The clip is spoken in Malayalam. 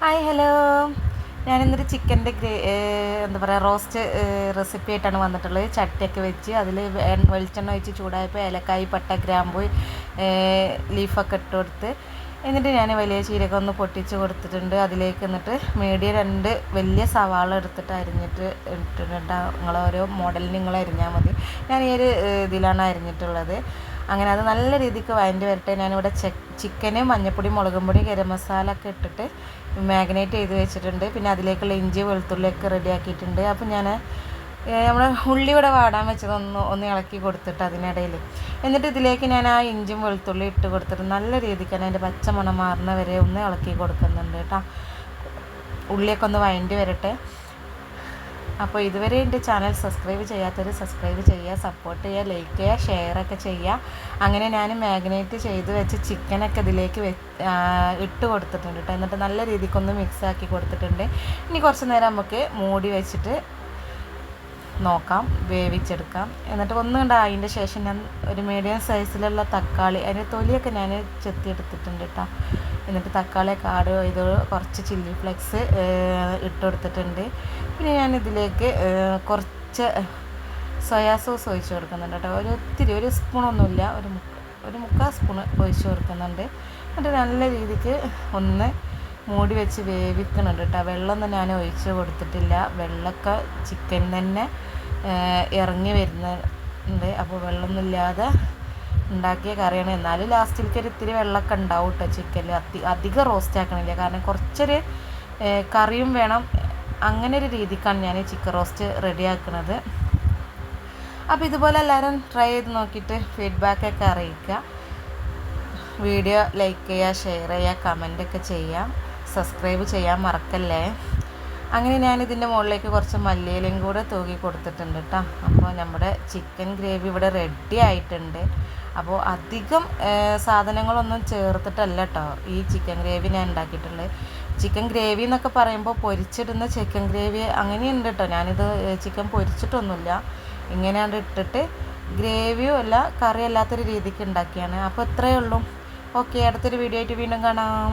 Hi hello. ഞാനിന്നൊരു ചിക്കൻ്റെ എന്താ പറയുക റോസ്റ്റ് റെസിപ്പി ആയിട്ടാണ് വന്നിട്ടുള്ളത്. ചട്ടിയൊക്കെ വെച്ച് അതിൽ വെളിച്ചെണ്ണ ഒഴിച്ച് ചൂടായപ്പോൾ ഏലക്കായ് പട്ട ഗ്രാമ്പൂ ലീഫൊക്കെ ഇട്ട് കൊടുത്ത് എന്നിട്ട് ഞാൻ വലിയ ചീരകം ഒന്ന് പൊട്ടിച്ച് കൊടുത്തിട്ടുണ്ട്. അതിലേക്ക് എന്നിട്ട് മീഡിയം 2 വലിയ സവാള എടുത്തിട്ട് അരിഞ്ഞിട്ട് ഇട്ടിട്ടുണ്ട്. നിങ്ങളോരോ മോഡലിന് നിങ്ങൾ അരിഞ്ഞാൽ മതി. ഞാൻ ഈ ഒരു ഇതിലാണ് അരിഞ്ഞിട്ടുള്ളത്. അങ്ങനെ അത് നല്ല രീതിക്ക് വഴണ്ടി വരട്ടെ. ഞാനിവിടെ ചിക്കന് മഞ്ഞൾപ്പൊടി മുളകും പൊടി ഗരം മസാല ഒക്കെ ഇട്ടിട്ട് മാഗ്നേറ്റ് ചെയ്ത് വെച്ചിട്ടുണ്ട്. പിന്നെ അതിലേക്കുള്ള ഇഞ്ചി വെളുത്തുള്ളിയൊക്കെ റെഡിയാക്കിയിട്ടുണ്ട്. അപ്പോൾ ഞാൻ നമ്മൾ ഉള്ളി ഇവിടെ വാടാൻ വെച്ചതൊന്ന് ഇളക്കി കൊടുത്തിട്ട് അതിനിടയിൽ എന്നിട്ട് ഇതിലേക്ക് ഞാൻ ആ ഇഞ്ചിയും വെളുത്തുള്ളി ഇട്ട് കൊടുത്തിട്ട് നല്ല രീതിക്ക് തന്നെ അതിൻ്റെ പച്ച മണം മാറുന്ന വരെ ഒന്ന് ഇളക്കി കൊടുക്കുന്നുണ്ട് കേട്ടോ. ഉള്ളിയൊക്കെ ഒന്ന് വഴണ്ടി വരട്ടെ. അപ്പോൾ ഇതുവരെ എൻ്റെ ചാനൽ സബ്സ്ക്രൈബ് ചെയ്യാത്തവർ സബ്സ്ക്രൈബ് ചെയ്യുക, സപ്പോർട്ട് ചെയ്യുക, ലൈക്ക് ചെയ്യുക, ഷെയറൊക്കെ ചെയ്യുക. അങ്ങനെ ഞാൻ മാഗ്നേറ്റ് ചെയ്ത് വെച്ച് ചിക്കനൊക്കെ ഇതിലേക്ക് ഇട്ട് കൊടുത്തിട്ടുണ്ട് കേട്ടോ. എന്നിട്ട് നല്ല രീതിക്കൊന്ന് മിക്സാക്കി കൊടുത്തിട്ടുണ്ട്. ഇനി കുറച്ച് നേരം നമുക്ക് മൂടി വെച്ചിട്ട് നോക്കാം, വേവിച്ചെടുക്കാം. എന്നിട്ട് ഒന്നുകൊണ്ട് അതിൻ്റെ ശേഷം ഞാൻ ഒരു മീഡിയം സൈസിലുള്ള തക്കാളി അതിൻ്റെ തൊലിയൊക്കെ ഞാൻ ചെത്തിയെടുത്തിട്ടുണ്ട് കേട്ടോ. എന്നിട്ട് തക്കാളിയൊക്കെ ആഡ് ചെയ്ത് കുറച്ച് ചില്ലി ഫ്ലെക്സ് ഇട്ട് കൊടുത്തിട്ടുണ്ട്. പിന്നെ ഞാനിതിലേക്ക് കുറച്ച് സോയാ സോസ് ഒഴിച്ച് കൊടുക്കുന്നുണ്ട് കേട്ടോ. ഒരു സ്പൂണൊന്നുമില്ല, ഒരു മുക്കാൽ സ്പൂൺ ഒഴിച്ച് കൊടുക്കുന്നുണ്ട്. എന്നിട്ട് നല്ല രീതിക്ക് ഒന്ന് മൂടി വെച്ച് വേവിക്കുന്നുണ്ട് കേട്ടോ. വെള്ളമൊന്നും ഞാൻ ഒഴിച്ച് കൊടുത്തിട്ടില്ല. വെള്ളമൊക്കെ ചിക്കൻ തന്നെ ഇറങ്ങി വരുന്നുണ്ട്. അപ്പോൾ വെള്ളമൊന്നുമില്ലാതെ ഉണ്ടാക്കിയ കറിയാണ്. എന്നാലും ലാസ്റ്റിലേക്ക് ഒരു ഇത്തിരി വെള്ളമൊക്കെ ഉണ്ടാവും കേട്ടോ ചിക്കനിൽ. അധികം റോസ്റ്റ് ആക്കണില്ല, കാരണം കുറച്ചൊരു കറിയും വേണം. അങ്ങനെ ഒരു രീതിക്കാണ് ഞാൻ ചിക്കൻ റോസ്റ്റ് റെഡിയാക്കുന്നത്. അപ്പോൾ ഇതുപോലെ എല്ലാവരും ട്രൈ ചെയ്ത് നോക്കിയിട്ട് ഫീഡ്ബാക്കൊക്കെ അറിയിക്കുക. വീഡിയോ ലൈക്ക് ചെയ്യുക, ഷെയർ ചെയ്യുക, കമൻറ്റൊക്കെ ചെയ്യാം, സബ്സ്ക്രൈബ് ചെയ്യാൻ മറക്കല്ലേ. അങ്ങനെ ഞാനിതിൻ്റെ മുകളിലേക്ക് കുറച്ച് മല്ലിയിലയും കൂടെ തൂക്കി കൊടുത്തിട്ടുണ്ട് കേട്ടോ. അപ്പോൾ നമ്മുടെ ചിക്കൻ ഗ്രേവി ഇവിടെ റെഡി ആയിട്ടുണ്ട്. അപ്പോൾ അധികം സാധനങ്ങളൊന്നും ചേർത്തിട്ടല്ല കേട്ടോ ഈ ചിക്കൻ ഗ്രേവി ഞാൻ ഉണ്ടാക്കിയിട്ടുള്ളത്. ചിക്കൻ ഗ്രേവി എന്നൊക്കെ പറയുമ്പോൾ പൊരിച്ചിടുന്ന ചിക്കൻ ഗ്രേവി അങ്ങനെയുണ്ട് കേട്ടോ. ഞാനിത് ചിക്കൻ പൊരിച്ചിട്ടൊന്നുമില്ല, ഇങ്ങനെയാണ് ഇട്ടിട്ട് ഗ്രേവിയും അല്ല കറി അല്ലാത്തൊരു രീതിക്ക് ഉണ്ടാക്കിയാണ്. അപ്പോൾ ഇത്രയേ ഉള്ളൂ. ഓക്കെ, അടുത്തൊരു വീഡിയോ ആയിട്ട് വീണ്ടും കാണാം.